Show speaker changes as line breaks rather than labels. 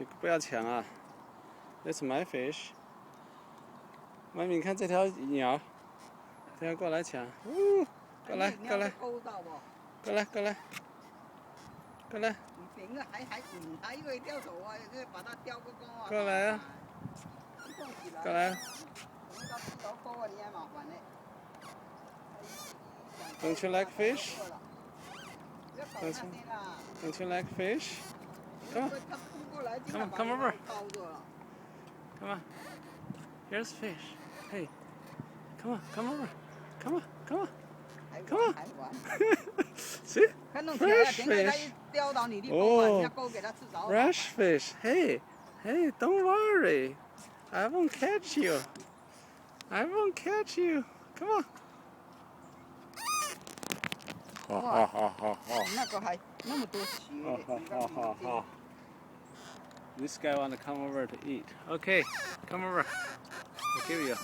你不要抢啊 ！That's my fish。妈咪，你看这条鸟，它要过来抢。过来，过来，过来，过来，过来。
你顶了还以为掉手啊，把它叼个钩啊。
过来啊！过来。Don't you like fish? Don't you like fish? Come on. Come over. Come on. Here's fish. Hey. Come over. Come on. See? Fresh fish. Oh, fresh fish. Hey, don't worry. I won't catch you. Come on. 好。
那个还那么多血。
This guy want to come over to eat. Okay, come over. I'll give you.